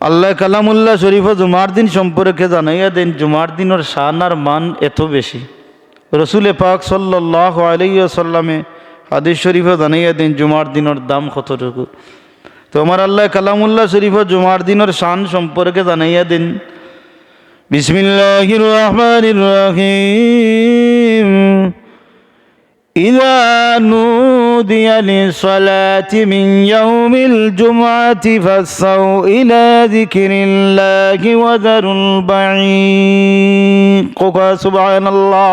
আল্লাহ কালামুল্লাহ শরীফ জুমার দিন সম্পর্কে জানাইয়া দেন জুমার দিনের শান আর মান এত বেশি। রসুলে পাক সাল্লাল্লাহু আলাইহি ওয়াসাল্লামে হাদিস শরীফে জানাইয়া দেন জুমার দিনের দাম কতটুকু। তো আমার আল্লাহ কালামুল্লাহ শরীফ জুমার দিনের শান সম্পর্কে জানাইয়া দেন, বিসমিল্লাহির রহমানির রহিম, ইযা নুদিয়া লিস-সালাতি মিন ইয়াউমিল জুমআতি ফাসসাউ ইলা যিকরিল্লাহি ওয়া যারুল বাই'আ। কোকা সুবহানাল্লাহ।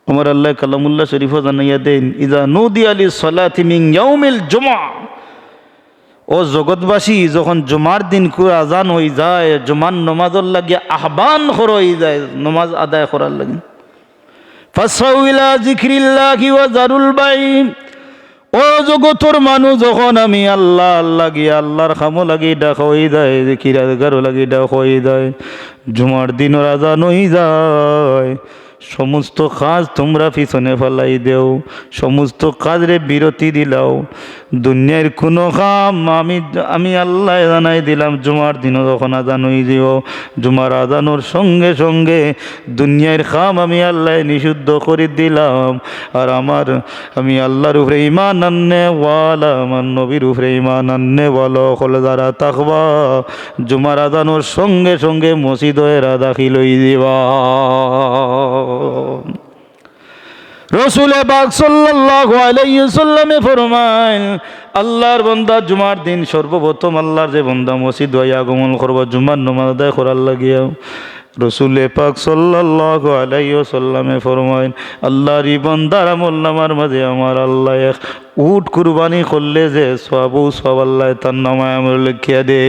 আমার আল্লাহ কালামুল্লাহ শরীফ জানাইয়া দেন, ইযা নুদিয়া লিস-সালাতি মিন ইয়াউমিল জুমআ, ও জগৎবাসী যখন জুমার দিন করে আজান হয়ে যায়, জুমার নমাজের লাগিয়া আহ্বান করা হয়ে যায়, নমাজ আদায় করার লাগে, ফাসসাউ ইলা যিকরিল্লাহি ওয়া যারুল বাই'আ। ও জগতর মানুষ যখন আমি আল্লাহ আল্লাহ গিয়ে আল্লাহর খামো লাগি ডাক হয়ে যায়, জিকির আজকারও লাগি ডাক হয়ে যায়, জুমার দিনের আজান হয়ে যায়, সমস্ত কাজ তোমরা পিছনে ফেলাই দেও, সমস্ত কাজরে বিরতি দিলাও। দুনিয়ার কোনো কাম আমি আল্লাহ জানাই দিলাম, জুমার দিনও যখন আজান হয়ে যাও, জুমার আজানোর সঙ্গে সঙ্গে দুনিয়ার কাম আমি আল্লাহ নিষিদ্ধ করে দিলাম। আর আমি আল্লাহর উপরে ঈমান আননে ওয়ালা, আমার নবীর উপরে ঈমান আননে ওয়ালা হলে যারা থাকবা, জুমার আজানোর সঙ্গে সঙ্গে মসজিদেরা দাখিল হয়ে দিবা। রসুলে পাক সাল্লাল্লাহু আলাইহি ওয়াসাল্লামে ফরমায়, আল্লাহর বান্দা জুমার দিন সর্বপ্রথম আল্লাহর যে বান্দা মসজিদ হয়ে আগমন করব জুমার নামাজ আদায় করার লাগিয়া, রসুলে পাক সাল্লাল্লাহু আলাইহি ওয়াসাল্লামে ফরমায়, আল্লাহর বান্দার আমলনামার মাঝে আমার আল্লাহ এক উট কুরবানি করলে যে সওয়াব আল্লাহ তার নামায় আমল লিখিয়া দে।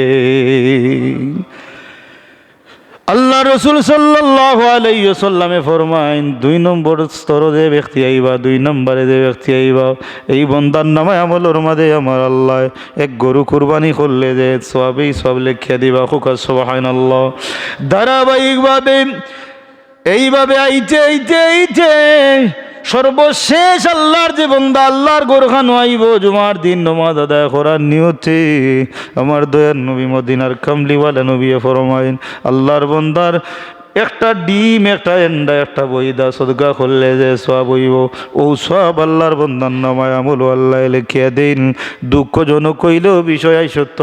আল্লাহ রসুল সাল্লাল্লাহু আলাইহি ওয়াসাল্লামে ফরমাইন, 2 নম্বর স্তরে যে ব্যক্তি আইবা, 2 নম্বরে যে ব্যক্তি আইবা, এই বন্দার নামায় আমলের মাঝে আমার আল্লাহ এক গরু কুরবানি করলে যে সওয়াবই সব লিখিয়া দিবা। খুকা সুবহানাল্লাহ। ধারাবাহিকভাবে এইভাবে আইতে সর্বশেষ আল্লাহর যে বন্দা আল্লাহর গোরখান আইব জুমার দিন নমাজ আদায় করার নিয়তে, আমার দয়ার নবী মদিনার কামলিওয়ালা নবী ফরমাইন, আল্লাহর বন্দার একটা ডিম, একটা এন্ডা, একটা বইদা সদকা করলে যে সওয়াব হইব, ও সওয়াব আল্লাহর বন্দার নামায় আমল আল্লাহ লিখিয়া দিন। দুঃখজনক কইলেও বিষয় সত্য,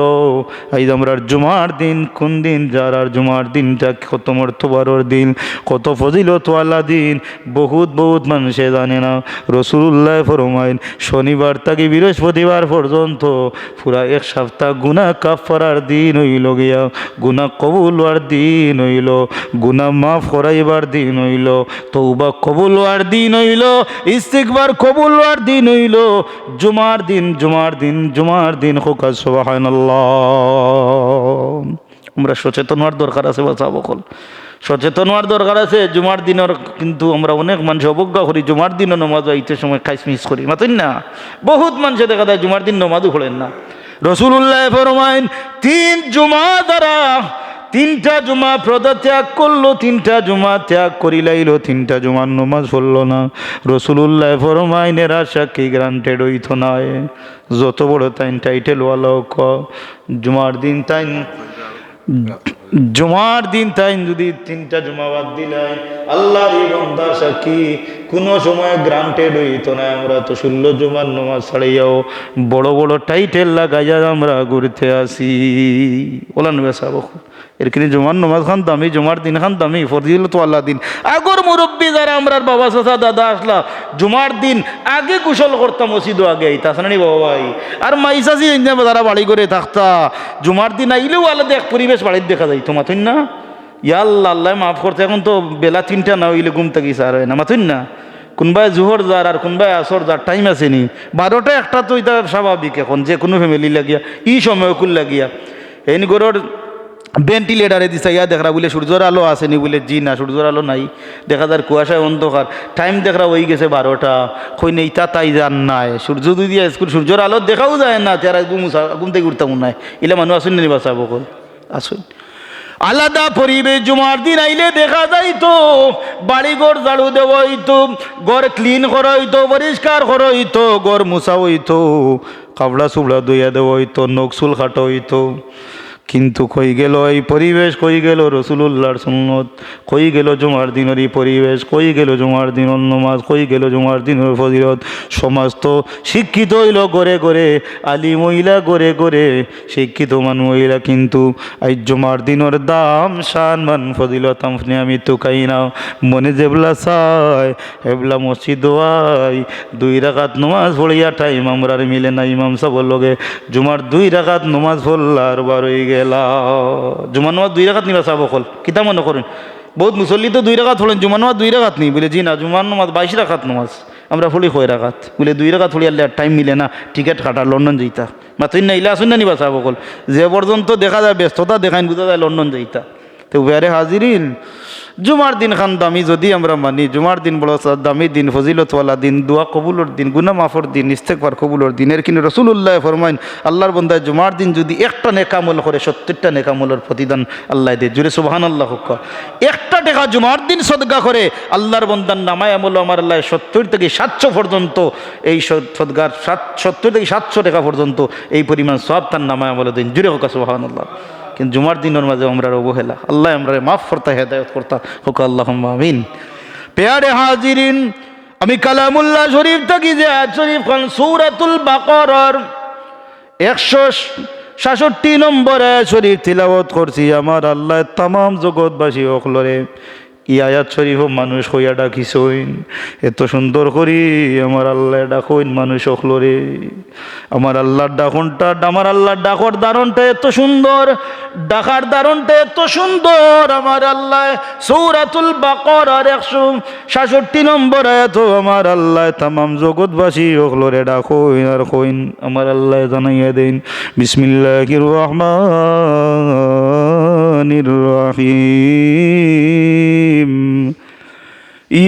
আইজ আমরা জুমার দিন কোন দিন, যার জুমার দিনটা কত মর্তবারর দিন, কত ফজিলতওয়ালা দিন, বহুত মানুষে জানে না। রাসূলুল্লাহ ফরমাইন, শনিবার থেকে বৃহস্পতিবার পর্যন্ত পুরা এক সপ্তাহ গুনাহ কাফারার দিন হইল গিয়া, গুনাহ কবুল হওয়ার দিন হইল, গুনাহ মাফ করাইবার দিন হইল, তওবা কবুল হওয়ার দিন হইল, ইস্তিগফার কবুল হওয়ার দিন হইল জুমার দিন। খুকা সুবহানাল্লাহ। আমরা সচেতন হওয়ার দরকার আছে, বাঁচা বকল সচেতন হওয়ার দরকার আছে। জুমার দিনের কিন্তু আমরা অনেক মানুষ অবজ্ঞা করি, জুমার দিনও নমাজ আইতে সময় খাইস মিস করি, মাতেন না। বহুত মানুষে দেখা যায় জুমার দিন নমাজও পড়েন না। রাসূলুল্লাহ ফরমাইন, 3 জুমা দ্বারা 3টা জুমা প্রদা ত্যাগ করলো, 3টা জুমা ত্যাগ করিলাইল, 3টা জুমার নমাজ পড়ল না, রাসূলুল্লাহ ফরমাইন এর আশা কি গ্রান্টেড হইতো না। যত বড় টাইটেল ওয়ালা ক, জুমার দিন তাই যদি 3টা জুমা বাদ দিলাই, আল্লাহর এই বান্দা সাক্ষী কোনো সময় গ্রান্টেড হইতো না। আমরা তো 16 জুমার নামাজ ছাড়াইয়াও বড় বড় টাইটেল লাগাইয়া আমরা ঘুরতে আসি। ওলান বেসাব এর কিন্তু জুমার নামাজ খান দামি, জুমার দিন খান দামি, ফজিলত আল্লাহ দিন। আগর মুরব্বী যারা আমরা বাবা চাচা দাদা আসলা, জুমার দিন আগে কুশল করতাম, মসজিদ আগে আইতাছে না বাবা ভাই। আর মাইসাজি যারা বাড়ি করে থাকতা, জুমার দিন আইলেও আলাদা এক পরিবেশ বাড়ির দেখা যাইতো, মাথুন না। ইয়াল্লা আল্লাহ মাফ করতে, এখন তো বেলা 3টা না হইলে ঘুম থেকে সার হয় না, মাথুন না। কোনবাই জোহর যার আর কোনবাই আসর যার, টাইম আছে নি 12টা 1টা তো এটা স্বাভাবিক এখন যে কোনো ফ্যামিলি লাগিয়া সময় কুল লাগিয়া এই গরুর ভেন্টিলেটারে দিছে, ইয়া দেখরা বলে সূর্যের আলো আসেনি, বলে জি না সূর্যের আলো নাই, দেখা যার কুয়াশায় অন্ধকার, টাইম দেখরা হয়ে গেছে 12টা, কই নেই তাই যান নাই, সূর্য যদি স্কুল সূর্যের আলো দেখাও যায় না, তারা ঘুম থেকে উঠতাম নাই, এলে মানুষ আসুন নি বাঁচাবো কল আসুন। আলাদা পরিবেশ জুমার দিন আইলে দেখা যাইতো, বাড়িঘর ঝাড়ু দেওয়া হইতো, ঘর ক্লিন করা হইতো, পরিষ্কার করা হইতো, ঘর মোছা হইতো, কাপড়া চুপড়া ধুইয়া দেওয়া হইতো, নখ চুল কাটা হইতো। কিন্তু কই গেল এই পরিবেশ, কই গেল রসুলুল্লাহর সুন্নত, কই গেল জুমার দিনের এই পরিবেশ, কই গেল জুমার দিনের নমাজ, কই গেল জুমার দিনের ফজিলত। সমাজ তো শিক্ষিত হইল গড়ে গড়ে, আলী মহিলা গড়ে গড়ে শিক্ষিত মান মহিলা, কিন্তু আজ জুমার দিনের দাম শান মান ফজিলত আপনি আমি তো কাই না। মনে যেবলা চায় এবলা মসজিদ আই 2 রাকাত নমাজ পড়িয়া টাইম আমরার মিলে না ইমাম সাহেবের লগে জুমার 2 রাকাত নমাজ পড়লার বারোই গেলা। জুমার নামাজ 2 রাকাত নিবা চাব কল কিতা মনে করেন? বহুত মুসল্লি তো 2 রাকাত হলেন, জুমার নামাজ 2 রাকাত নেই বলে, জি না জুমার নামাজ 22 রাকাত নামাজ, আমরা ফুলি 6 রাকাত বলে 2 রাকাত হলি আল্লাহ টাইম মিলে না, টিকিট কাটা লন্ডন যাইতা মাতুই না ইলা আসুন না নিবা চাব কল। যে পর্যন্ত দেখা যায় ব্যস্ততা দেখাইন বুঝা যায় লন্ডন যাইতা। তো উয়ারে হাজিরিন, জুমার দিন খান দামি যদি আমরা মানি, জুমার দিন বড় দামি দিন, ফজিলতওয়ালা দিন, দোয়া কবুলর দিন, গুনাহ মাফর দিন, ইস্তেগফার কবুলর দিন। এর কিন্তু রাসূলুল্লাহ ফরমাইন আল্লাহর বান্দা জুমার দিন যদি একটা নেক আমল করে 70টা নেক আমলের প্রতিদান আল্লাহ দেয়। জুড়ে সুবহানাল্লাহ হোক। একটা টাকা জুমার দিন সদকা করে আল্লাহর বান্দার নামায় আমল আমার আল্লাহ 70 থেকে 700 পর্যন্ত, এই সদকার 70 থেকে 700 টাকা পর্যন্ত এই পরিমাণ সওয়াব তার নামায় আমল দেন। জুড়ে হোক সুবহানাল্লাহ। কিন্তু জুমার দিনের মাঝে আমরা অবহেলা, আল্লাহ আমরা মাফ করতা হেদায়ত করতা হোক আল্লাহুম্মা আমিন। পেয়ারে হাজিরিন, আমি কালামুল্লাহ শরীফ থাকি যে আয়াত শরীফ খান সূরাতুল বাকারার 166 নম্বর আয়াত শরীফ তিলাওয়াত করছি। আমার আল্লাহ তামাম জগৎবাসী হকলরে ই আয়াত শরীফ মানুষ হইয়া ডাকিছইন, এত সুন্দর করি আমার আল্লাহ ডাকইন মানুষ হকলরে। আমার আল্লাহর ডাকনটা, আমার আল্লাহর ডাকর দারণটা এত সুন্দর, ডাকার দারণটা এত সুন্দর। আমার আল্লাহ সূরাতুল বাকারার 166 নম্বর আয়াত আমার আল্লাহ তামাম জগৎবাসী হকলরে ডাকইন আর কইন। আমার আল্লাহ জানাইয়া দেন বিসমিল্লাহির রহমানির রহিম।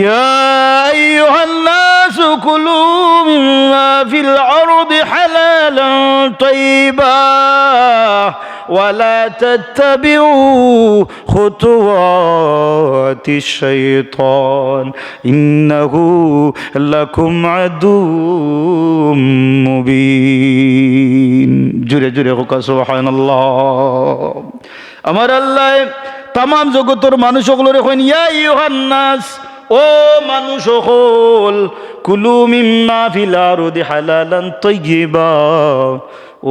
يا أيها الناس كلوا مما في الأرض حلالا طيبا ولا تتبعوا خطوات الشيطان إنه لكم عدو مبين. জুড়ে জুড়ে হোক সুবহানাল্লাহ। আমার আল্লাহ তামাম জগতের মানুষ সকলের কইন ইয়া আইয়ুহান নাস, ও মানুষ সকল, কুলু মিম্মা ফিল আরদি হালালান তাইয়্যিবা,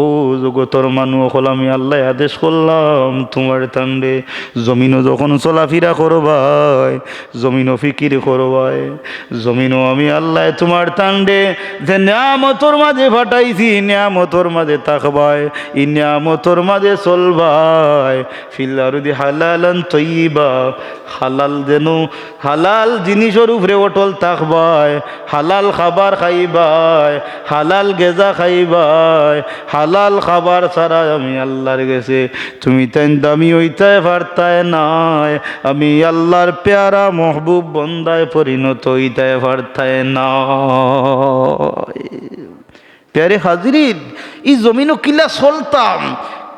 ও জগতর মানুষ হল আমি আল্লাহ আদেশ করলাম তোমার তান্ডে জমিনও যখন চলাফেরা করবাই, জমিনও ফিকির করবাই, জমিনও আমি আল্লাহ তোমার তান্ডে যে নিয়ামতর মাঝে ফাটাইছি নিয়ামতর মাঝে তাকবাই, ই নিয়ামতর মাঝে চলবাই। ফিল আরদি হালালান তাইয়্যিবা, হালাল যেন হালাল জিনিসের উপরে অটল থাকবাই, হালাল খাবার খাইবাই, হালাল গেজা খাইবাই। হালাল খাবার ছাড়া আমি আল্লাহর গেছে তুমি তাই দামি হইতায় পারতায় নাই, আমি আল্লাহর পেয়ারা মহবুব বন্দায় পরিণত হইতায় পারতায় নাই। প্যারে হাজিরিন, এই জমিনও কিলা চলতাম,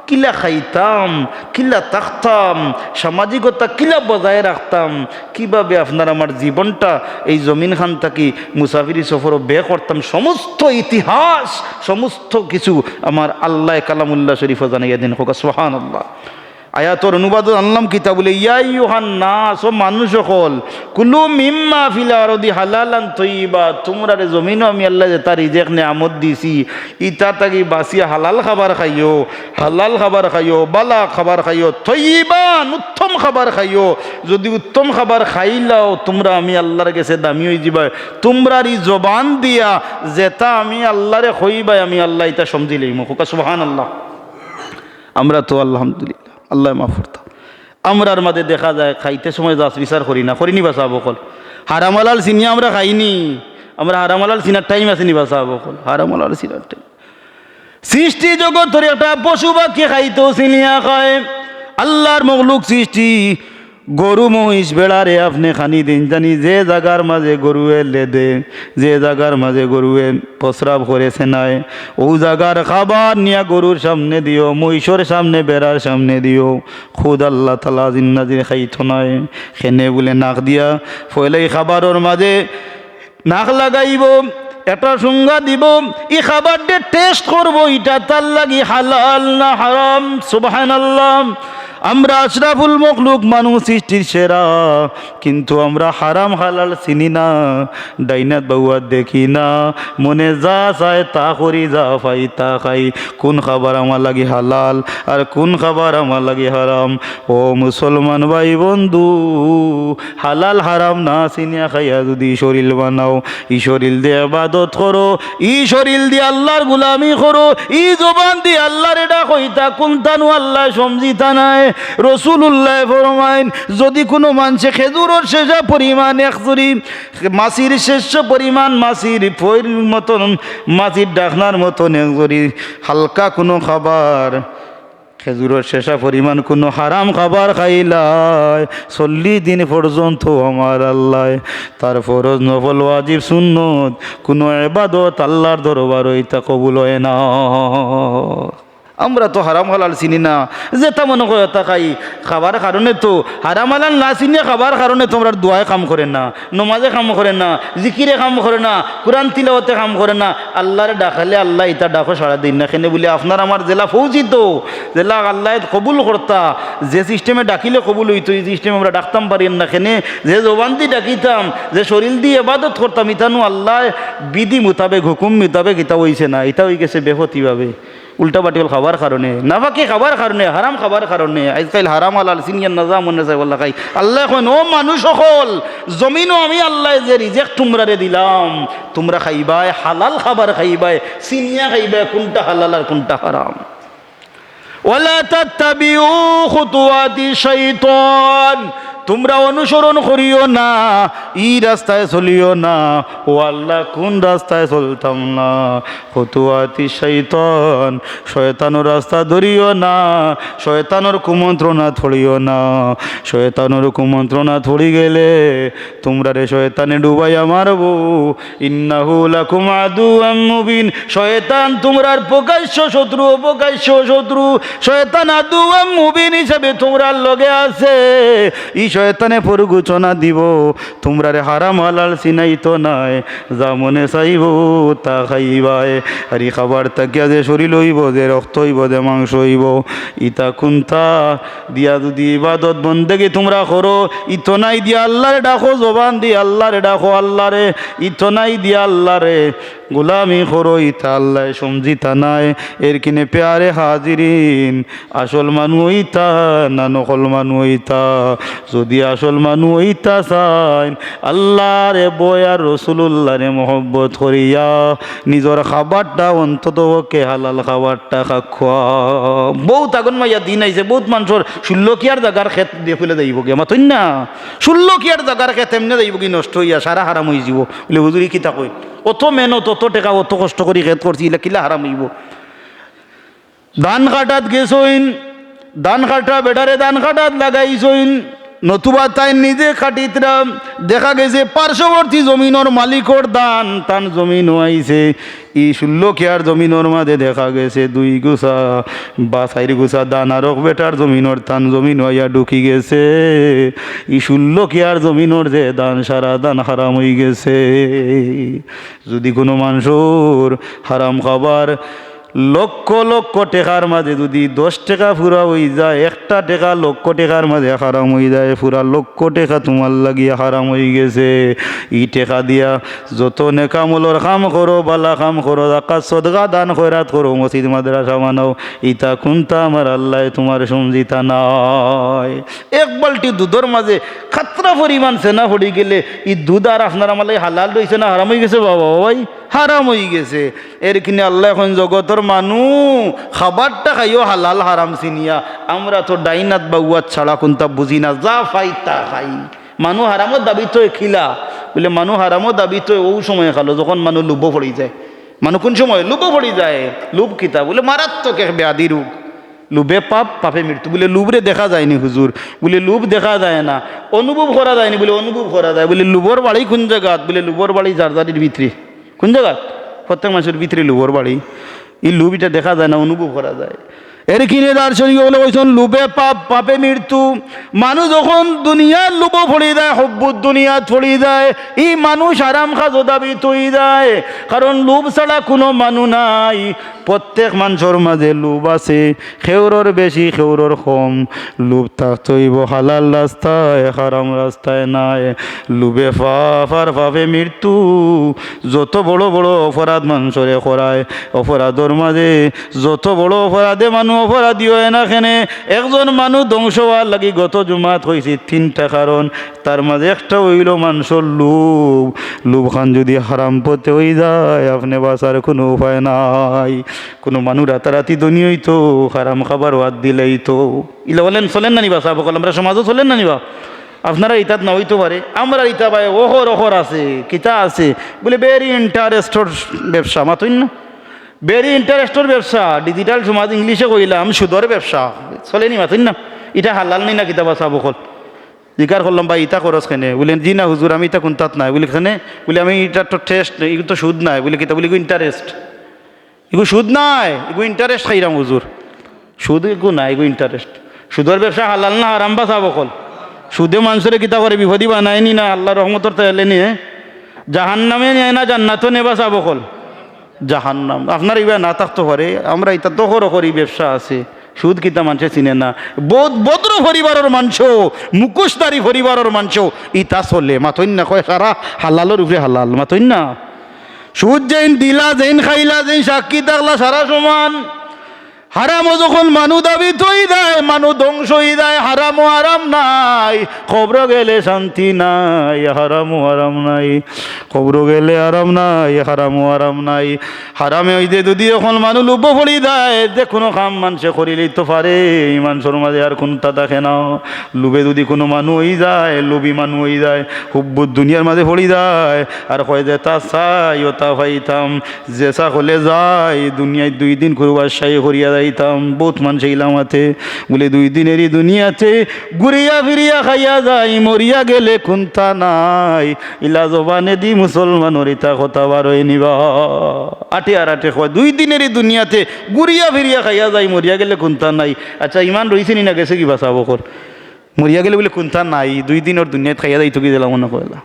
কিলা খাইতাম, কিলা থাকতাম, সামাজিকতা কিলা বজায় রাখতাম, কিভাবে আপনার আমার জীবনটা এই জমিন খান থাকি মুসাফিরি সফরও বে করতাম, সমস্ত ইতিহাস সমস্ত কিছু আমার আল্লাহ কালামুল্লাহ শরীফ জানাইয়া দিন হোক সুবহানাল্লাহ। আয়াতর অনুবাদ আনলাম কিতাবুলে ইয়া আইয়ুহান নাস, ও মানুষ সকল, কুলু মিম্মা ফিল আরদি হালালান তাইয়্যিবা, তোমরা রে জমিনও আমি আল্লাহ যে তার রিজিক নিয়ামত দিছি ইতা তাকি বাসিয়া হালাল খাবার খাইও, হালাল খাবার খাইও, বালা খাবার খাইও, তাইয়্যিবান উত্তম খাবার খাইও। যদি উত্তম খাবার খাইলাও তোমরা আমি আল্লাহর কাছে দামি হয়ে যাবা। তোমরার এই জবান দিয়া যেটা আমি আল্লাহরে কইবাই আমি আল্লাহ এটা সমঝি লইমু। সুবহানাল্লাহ। আমরা তো আলহামদুলিল্লাহ আল্লাহ মাফ করতাম, আমরার মাঝে দেখা যায় খাইতে সময় যাস বিচার করি না, করিনি বাসা বকল হারামালাল চিনিয়া আমরা খাইনি, আমরা হারামালাল চিনার টাইম আছে নি বাসা বকল হারামালাল চিনার টাইম। সৃষ্টি জগৎ ধরে একটা পশু পাখি খাইতেও চিনিয়া খায়, আল্লাহর মখলুক সৃষ্টি গরু মহিষ বেড়ারে আপনি খানি দিন জানি যে জায়গার মাঝে গরুয়ে লেদে, যে জায়গার মাঝে গরুয়ে প্রস্রাব করেছে নাই, ও জায়গার খাবার নিয়ে গরুর সামনে দিও, মহিষের সামনে বেড়ার সামনে দিও। খুদ আল্লাহ তালা জিন্নাজির খাইতো নাই, খেনে বলে নাক দিয়া ফলে খাবারের মাঝে নাক লাগাইব, এটা সংজ্ঞা দিব, এই খাবারটা টেস্ট করব এটা তার লাগি হালাল না হারাম। সুবহানাল্লাহ। আমরা আশরাফুল মখলুক, মানুষ সৃষ্টির সেরা, কিন্তু আমরা হারাম হালাল চিনি না, ডাইনাত বাউয়াত দেখি না, মনে যা চায় তা করি, যা পাই তা খাই। কোন খাবার আমার লাগি হালাল আর কোন খাবার আমার লাগি হারাম? ও মুসলমান ভাই বন্ধু, হালাল হারাম না চিনিয়া খাইয়া যদি শরীর বানাও, ই শরীর দিয়ে ইবাদত করো, ই শরীর দিয়ে আল্লাহর গুলামি করো, ই জবান দিয়ে আল্লাহর এটা কইতা কোনটানু আল্লাহ সমঝিতা নাই। রসুল্লাহ ফরমাইন, যদি কোনো মানুষে খেজুরের শেষ পরিমাণ একজুরি, মাছির শেষ পরিমাণ মাছির মতন, মাছির ডাকনার মতন একজুরি হালকা কোনো খাবার, খেজুরের শেষা পরিমাণ কোনো হারাম খাবার খাইলাই 40 দিন পর্যন্ত আমার আল্লাহ তার ফরজ নফল ওয়াজিব সুন্নত কোনো ইবাদত আল্লাহর দরবার হইতা কবুল হয় না। আমরা তো হারাম হালাল চিনি না, যেটা মনে করে তা খাই। খাবার কারণে তো হারাম হালাল না চিনিয়ে খাবার কারণে তোমরা দোয়ায় কাম করে না, নমাজে কাম করে না, জিকিরে কাম করে না, কোরআন তিলাওয়াতে কাম করে না। আল্লাহরে ডাকালে আল্লাহ ইতা ডাকো সারাদিন না কেন বলে আপনার আমার জেলা ফৌজি তো জেলা আল্লাহ কবুল করতা, যে সিস্টেমে ডাকিলে কবুল হইতো এই সিস্টেমে আমরা ডাকতাম পারি না কেনে, যে জবান দিয়ে ডাকিতাম, যে শরীর দিয়ে ইবাদত করতাম, ইতানু আল্লাহ বিধি মোতাবেক হুকুম মোতাবেক ইতা হইছে না, ইতা হয়ে গেছে বেহতিভাবে উল্টা পাটিল খাবার কারণে, নাফাকি খাবার কারণে, হারাম খাবার কারণে। আজকাল হারাম হালাল সিনিয়ার নাজা মনে যায় বল্লা খাই। আল্লাহ এখন ও মানুষ সকল জমিনও আমি আল্লাহ যে রিজেক্ট তোমরারে দিলাম, তোমরা খাইবাই হালাল খাবার খাইবাই, সিনিয়া খাইবাই কোনটা হালাল আর কোনটা হারাম। ওয়ালা তাত্তাবিউ খুতুওয়াতি শাইতান, তোমরা অনুসরণ করিও না, ই রাস্তায় চলিও না। ও আল্লাহ কোন রাস্তায় চলতাম না? খুতুওয়াতি শাইতান, শয়তানের রাস্তা ধরিও না, শয়তানের কুমন্ত্রণা ধরিও না। শয়তানের কুমন্ত্রণা ধরি গেলে তোমরা রে শয়তানে ডুবাইয়া মারবো। ইন্নাহু লাকুম আদুউম মুবিন, শয়তান তোমরার প্রকাশ্য শত্রু, অপ্রকাশ্য শত্রু। শয়তান আদুউম মুবিন হিসাবে তোমরার লগে আছে। ই শয়তানে পরগুচনা দিব, তোমরা রে হারাম হালাল চিনাইতো নাই, যা মনে চাইব তা খাইবাই। আর ই খাবার তাকিয়া যে শরীর হইব, যে রক্ত হইব, যে মাংস হইব, ইতা কুন্তা দিয়া যদি ইবাদত বন্দেগি তোমরা করো, ইতো নাই দিয়া আল্লাহরে ডাকো, জবান দিয়ে আল্লাহরে ডাকো, আল্লাহরে ইতো নাই দিয়া আল্লাহরে গোলামি করো, ইতা আল্লাহ সমঝিতা নাই। এর কিনে পেয়ারে হাজিরিন, আসল মানুষ ইতা না নকল মানুষ ইতা? যদি আসল মানুষ ইতা চাইন আল্লাহরে বয় আর রসুল্লাহরে মহব্বত করিয়া নিজের খাবারটা অন্তত ওকে হালাল খাবারটা খাওয়া। বহুত আগুন মাইয়া দিন আইছে, বহুত মানুষের 16 কিয়ার জায়গার ক্ষেত দিয়ে ফেলে যাইব কি আমার তৈন না, 16 কিয়ার জায়গার ক্ষেত এমনি যাইব কি নষ্ট হইয়া সারা হারাম হয়ে যাব বলে হুজুরি কিতা কই। অত মেহনত, অত টাকা, অত কষ্ট করি ক্ষেত করছি, এলা কিলা হারাম হইব। ধান কাটাত গেছইন, ধান কাটা বেটারে ধান কাটাত লাগাইছইন, নতুবা তাই নিজে খাটিতরাম, দেখা গেছে পার্শ্ববর্তী জমিনের মালিকর দান তান জমিন আইছে, ই 16 কিয়ার জমিনের মাঝে দেখা গেছে 2 গুছা বা 4 গুছা দান আর বেটার জমিনের তান জমিন হইয়া ঢুকি গেছে। ই 16 কিয়ার জমিনের যে দান সারা দান হারাম হয়ে গেছে। যদি কোনো মানুষের হারাম খাবার লক্ষ লক্ষ টাকার মাঝে যদি 10 টাকা ফুরা হয়ে যায়, একটা টাকা লক্ষ টাকার মাঝে হারাম হয়ে যায়, পুরা লক্ষ টাকা তোমার লাগিয়া হারাম হয়ে গেছে। ই টাকা দিয়া যত নেকামলর কাম করো, বালা কাম করো, জাকাত সদকা দান খয়রাত করো, মসজিদ মাদ্রাসা বানাও, ইতা কোনটা আমার আল্লাহ তোমার সমঝিতা নাই। এক বালতি দুধের মাঝে খাতরা পরিমাণ সেনা পড়ি গেলে ই দুধ আর আপনার আমার হালাল রয়েছে না হারাম হয়ে গেছে? বাবা ভাই হারাম হয়ে গেছে। এর কিনে আল্লাহ এখন জগতর মানুষ খাবারটা খাইও হালাল হারাম চিনিয়া, আমরা তো ডাইনাত বাগুয়াত ছাড়া কোনটা বুঝি না, যা পাই তা খাই। মানুষ হারামও দাবি তো খিলা বলে, মানুষ হারামও দাবি তো ও সময় খালো যখন মানুষ লুব পড়ি যায়। মানুষ কোন সময় লুব পড়ি যায়? লুব কিতা বলে মারাত্মক এক ব্যাধি রোগ। লুবে পাপ, পাপে মৃত্যু। বলে লুবরে দেখা যায়নি হুজুর, বলে লুব দেখা যায় না। অনুভব করা যায়নি বলে অনুভব করা যায়। বলে লুবর বাড়ি কোন জায়গাত? বলে লুবর বাড়ি জারজারির ভিতরে। কোন জায়গাত? প্রত্যেক মানুষের ভিতরে লুবর বাড়ি। এই লুব এটা দেখা যায় না, অনুভব করা যায়। এর কিনে দার্শনিক বলে কইছেন লোভে পাপ, পাপে মৃত্যু। মানুষ যখন দুনিয়ার লোভ ফড়ি দেয়, হব্বুত দুনিয়াত ফড়ি দেয়, এই মানুষ আরাম খাজো দাবি তৈ দেয়। কারণ লোভ ছাড়া কোনো মানুষ নাই। প্রত্যেক মানুষের মাঝে লোভ আছে, খেউরর বেশি খেউরর কম। লোভ থাকতইব হালাল রাস্তায়, হারাম রাস্তায় নাই। লোভে পাপ আর পাপে মৃত্যু। যত বড় বড় অপরাধ মানুষরে করায়, অপরাধর মাঝে যত বড় অপরাধে মানুষ অপরাধী হয় না কেনে, একজন মানুষ ধ্বংস হওয়ার লাগি গত জুমাত হয়েছে 3টা কারণ। তার মাঝে একটা হইল মানুষের লোভ। লোভ খান যদি হারাম পথে হয়ে যায়, আপনি বাঁচার কোনো উপায় নাই। কোনো মানুষ রাতারাতি ধনী হইতো, হারাম খাবার হাত দিলেই তো। ইলা বলেন চলেন না নিবা সাহেব, আমরা সমাজও চলেন না নিবা। আপনারা ইতাত না হইতে পারে, আমরা ইতা ভাই ওহর ওহর আছে, কিতা আছে বলে ভেরি ইন্টারেস্টের ব্যবসা, মাতইন না ভেরি ইন্টারেস্টের ব্যবসা। ডিজিটাল সমাজ ইংলিশে কইলাম সুদর ব্যবসা, চলেনি মাতইন না। এটা হালাল নেই না কিতাবা সাবকল জিকার করলাম ভাই ইতা খরচ কেনে, বলেন জি না হুজুর আমি ইতা কোনটাত নাই বলে খানে, বলে আমি এটা তো টেস্ট, এগুলো তো সুদ নাই বলে কিতা, বলে ইন্টারেস্ট, এগু সুদ নাই, এগু ইন্টারেস্ট খাইরাম হুজুর। সুদ এগু নাই, এগু ইন্টারেস্ট। সুদর ব্যবসা হালাল না হারাম বা সাবকল? সুদে মানুষের কিতা করে বিপদী বানায়নি না, আল্লাহ রহমতর তাহলে নিয়ে জাহান্নামে নেয় না জান্নাতও নেবা সাবকল? জাহান্নাম। আপনার ইবা না থাকতে পারে, আমরা ইতা তো করি ব্যবসা আছে। সুদ কিতা মানুষে চিনে না। বদ্র পরিবারের মানুষ, মুখোশধারী পরিবারের মানুষ ইতা চলে, মাতইন না কয় সারা হালালের উপরে হালাল, মাতইন না। সুদ যেন দিলা, যেন খাইলা, যেন সাক্ষী থাকলা সারা সমান। হারামও যখন মানুষ দাবি তৈ দেয়, মানুষ ধ্বংস হয়ে দেয়। হারামও আরাম নাই, কবর গেলে শান্তি নাই। হারামও আরাম নাই, কবর গেলে আরাম নাই। হারামও আরাম নাই। হারামে ওই যে যদি এখন মানুষ লোভ পড়ি দেয়, যে কোনো কাম মানুষে করিলেই তো পারে, এই মানুষের মাঝে আর কোনটা দেখে না। লোভে যদি কোনো মানুষ হয়ে যায়, লোভী মানুষ হয়ে যায়, হুব্বুত দুনিয়ার মাঝে পড়ি যায়, আর কয় যে তা চাই ও তা পাইতাম, জেসা হলে যায় দুনিয়ায় 2 দিন করবার সাই করিয়া যাইতাম। বহুত মানুষ ইলামাতে বলে 2 দিনেরই দুনিয়াতে ঘুরিয়া ফিরিয়া খাইয়া যাই, মরিয়া গেলে কোনটা নাই। ইলা জবানে দি মুসলমানের ইতা কথা বারোয় নিবা আটে আর আটে কয় 2 দিনেরই দুনিয়াতে ঘুরিয়া ফিরিয়া খাইয়া যাই, মরিয়া গেলে কোনটা নাই। আচ্ছা ইমান রয়েছে নি না গেছে কি বাঁচা বকর? মরিয়া গেলে বলে কোনটা নাই, 2 দিনের দুনিয়াত খাইয়া যাই তো কি দিলাম মনে করলাম।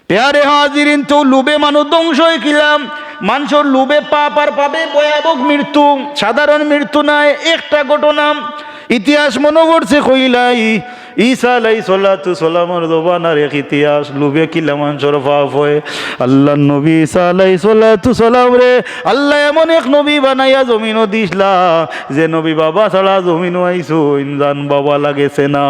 প্যারে হাজিরিন, তো লোভে মানুষ ধ্বংস হয়ে গেলাম। মানুষের লোভে পাপ আর পাবে ভয়াবহ মৃত্যু, সাধারণ মৃত্যু নাই। একটা ঘটনা ইতিহাস মনে পড়ছে কইলাই, ঈসা আলাইহিস সালাতু সালামের জবানার এক ইতিহাস। লোভে কিলা মানুষের পাপ হয়। আল্লাহ নবী ঈসা আলাইহিস সালাতু সালাম রে আল্লাহ এমন এক নবী বানাইয়া জমিনও দিসলা, যে নবী বাবা ছাড়া জমিনও আইসো ইনজান বাবা লাগেছে না।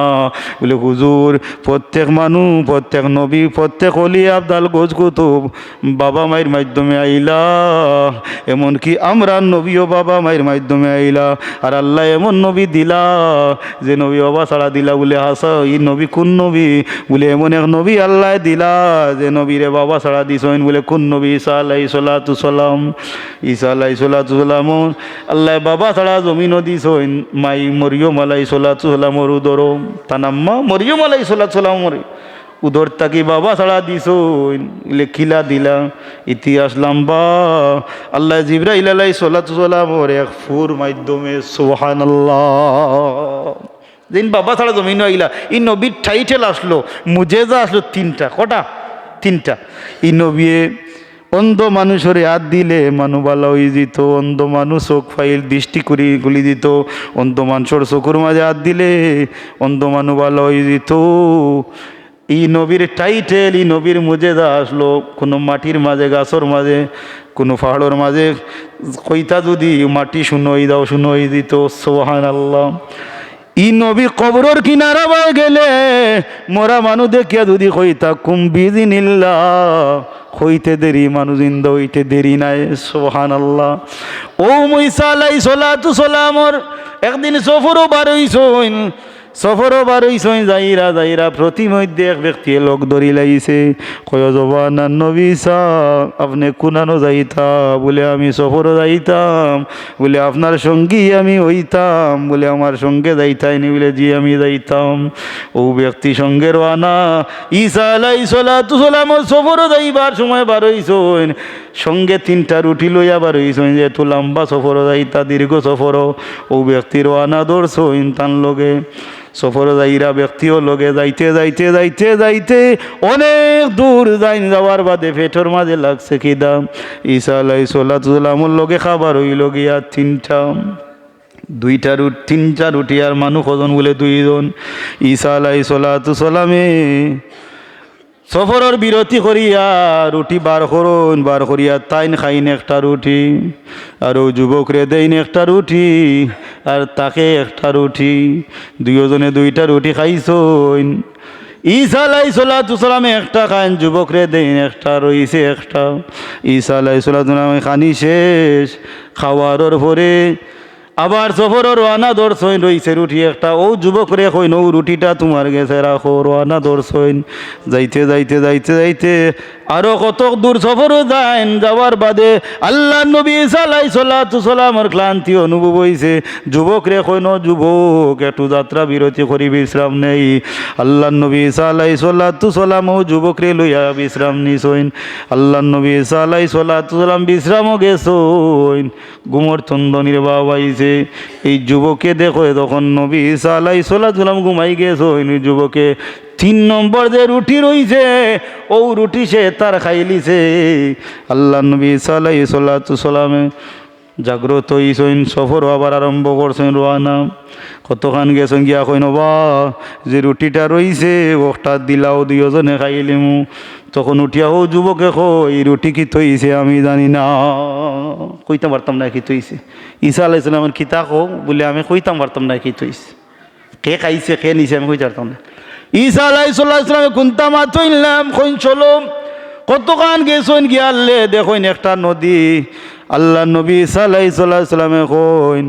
বলে হুজুর প্রত্যেক মানুষ, প্রত্যেক নবী, প্রত্যেক অলি আবদাল গোজ কুতুব বাবা মায়ের মাধ্যমে আইলা, এমনকি আমরা নবীও বাবা মায়ের মাধ্যমে আইলা। আর আল্লাহ এমন নবী দিলা যে নবী বাবা ছাড়া দিলা। বলে হাসা এই নবী কোন নবী? বলে এমন এক নবী আল্লাহ দিলা যে নবীরে বাবা ছাড়া দিছেন। বলে কোন নবী? ঈসা আলাইহিস সালাতু সালাম। ঈসা আলাইহিস সালাতু সালাম আল্লাহ বাবা ছাড়া জমিনও দিছেন। মাই মরিয়ম আলাইহিস সালাতু সালামর উদর, তার নাম মরিয়ম আলাইহিস সালাতু সালাম, উদর তাকি বাবা ছাড়া দিছেন। লেখিলা দিলা ইতিহাস লম্বা। আল্লাহ জিবরাইল আলাইহিস সালাতু সালামর এক ফুর মাধ্যমে সুবহানাল্লাহ দিন বাবা ছাড়া জমিন আইলা। এই নবীর টাইটেল আসলো, মুজেজা আসলো 3টা। কটা? 3টা। এই নবী অন্ধ মানুষের হাত দিলে মানুষ ভালো হয়ে যেত। অন্ধ মানুষ চোখ ফাইল দৃষ্টি করি গুলি দিত। অন্ধ মানুষের চোখের মাঝে হাত দিলে অন্ধ মানুষ ভালো হয়ে যেত। এই নবীর টাইটেল, এই নবীর মুজেজা আসলো কোনো মাটির মাঝে, গাছর মাঝে, কোনো পাহাড়ের মাঝে কইতা যদি মাটি শুনোই দাও, শুনোই দিত। সুবহানাল্লাহ। ই নবী কবরের কিনারা বাই গেলে মোরা মানুষ দেখিয়া যদি কইতা কুম্বিদিনিল্লাহ, হইতে দেরি মানুষ ইন্দ হইতে দেরি নাই। সুবহানাল্লাহ। ও ঈসা আলাইহিস সালাতু সালামর একদিন সফরও বার হইছেন। সফরও বার হইছেন, যাইরা যাইরা প্রতিমধ্যে এক ব্যক্তি লোক ধরি লাগিছে। কয় জবানার নবী ঈসা আপনি কুনানো যাইতা? বলে আমি সফরও যাইতাম। বলে আপনার সঙ্গী আমি হইতাম? বলে আমার সঙ্গে যাইতাইনি? বলে জি আমি যাইতাম। ও ব্যক্তি সঙ্গে রওনা। ঈসা আলাইহিস সালাতু সালাম সফরও যাইবার সময় বার হইছেন। সঙ্গে 3টা রুটি লইয়া বার হইছেন, যে এত লম্বা সফর যাইতা, দীর্ঘ সফর, ও ব্যক্তির আনা দৌড়ছইন তার লগে সফর যাইরা ব্যক্তিও লগে যাইতে যাইতে যাইতে যাইতে অনেক দূর যাওয়ার বাদে পেটর মাঝে লাগছে খিদা। ঈসা আলাইহিস সালামুর লগে খাবার হইল গিয়া 3টা রুটি আর মানুষ ওজন বলে 2 জন। ঈসা আলাইহিস সালামে সফরের বিরতি করিয়া রুটি বার করিয়া তাইন খাইন একটা রুটি, আর ও যুবকরে দেইন একটা রুটি, আর তাকে একটা রুটি, 2 জনে 2টা রুটি খাইছইন। ঈসা আলাইহিস সালামে একটা খাইন, যুবকরে দেইন একটা, রইছে একটা। ঈসা আলাইহিস সালাম খানি শেষ, খাওয়ার পরে আবার সফরের রানা ধরছইন, রইছে রুটি একটা, ও যুবক রে কইন ও রুটিটা তোমার গেছে রাখো, রানা ধরছইন। যাইতে যাইতে যাইতে যাইতে আরো কত দূর সফরও যাওয়ার বাদে আল্লাহ নবী ঈসা আলাইহিস সালামের ক্লান্তি অনুভব হইছে। যুবক রে কইন যুবক একটু যাত্রা বিরতি করি, বিশ্রাম নেই। আল্লাহ নবী ঈসা আলাইহিস সালাম ও যুবক রে লইয়া বিশ্রাম নিছইন। আল্লাহ নবী ঈসা আলাইহিস সালাম বিশ্রামও গেছইন, ঘুমর ছন্দ নির্বাহ হইছে। এই যুবকে দেখো তখন নবী ঈসা আলাইহিস সালাম ঘুমাই গেছইন। যুবকে 3 নম্বর যে রুটি রইছে, ও রুটি সে তার খাইলিছে। আল্লাহ নবী ঈসা আলাইহিস সালামে জাগ্রত হইছেন, সফর আবার আরম্ভ করছেন রওনা। কতখান গেছেন গিয়া কইন বা যে রুটিটা রইছে ওটা দিলাও 2 জনে খাইলিমু। তখন উঠিয়া ও যুবকে কই রুটি কি তৈছে আমি জানি না, কইতাম পারতাম না কি তৈছে। ঈসা আলাইহিস সালামের খিতা কো বলে আমি কইতাম পারতাম না কি তৈছে, কে খাইছে কে নিছে আমি কইতে পারতাম না। ঈসা আলাইহিস সালামে কুনতা মাতইলাম কইন চলো। কতখান গেছেন গিয়ালে দেখুন একটা নদী। আল্লাহ নবী ঈসা আলাইহিস সালামে কইন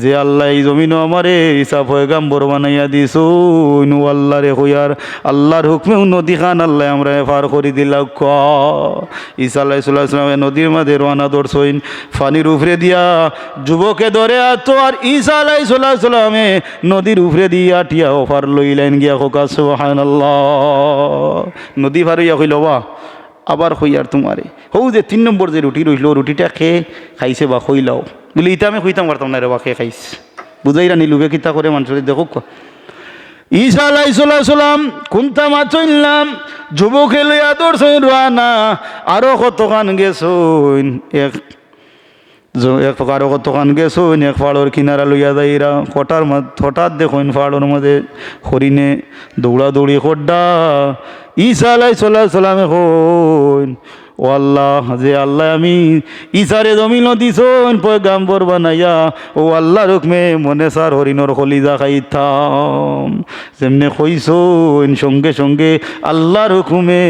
যে আল্লাহ এই জমিনও আমারে ঈসা পয়গাম্বর বানাইয়া দিছুন, ও আল্লাহ রে কইয়ার আল্লাহর হুকমে নদী খান আল্লাহ আমরা পার করে দিলাম। ঈসা আলাইহিস সালামে নদীর মাঝে রওনা ধরছইন, পানির উপরে দিয়া যুবকে ধরে আতো, আর ঈসা আলাইহিস সালামে নদীর উপরে দিয়া টিয়া ওপার লইলেন গিয়া খোকা সুবহানাল্লাহ। নদী পার হইয়া কইল বা আবার কইয়ার তোমারে হৌ যে 3 নম্বর যে রুটি রইল, রুটিটা খেয়ে খাইছে বা কইলাও বলে এটা আমি কইতাম পারতাম না রে বা খেয়ে খাইছে। বুঝাইরা নিলুবে কিতা করে মানুষের দেখো। ঈসা আলাইহিস সালাম কুনতা মাতইলাম, যুবকে লইয়া দৌড়ছইন রানা। আরো কতখান গেছইন, এক আরো কতখান গেছইন, এক ফাড়র কিনারা লইয়া যাইরা হঠাৎ দেখুন ফাড়র মধ্যে হরিণে দৌড়াদৌড়ি করডা। ঈসা আলাইহিস সালামে কইন ও আল্লাহ, যে আল্লাহ আমি ঈসারে জমিন দিছইন পয়গাম্বর বানাইয়া, ও আল্লাহর হুকমে মনে সার হরিণর কলিজা খাইতাম। যেমনে কইছইন সঙ্গে সঙ্গে আল্লাহর হুকুমে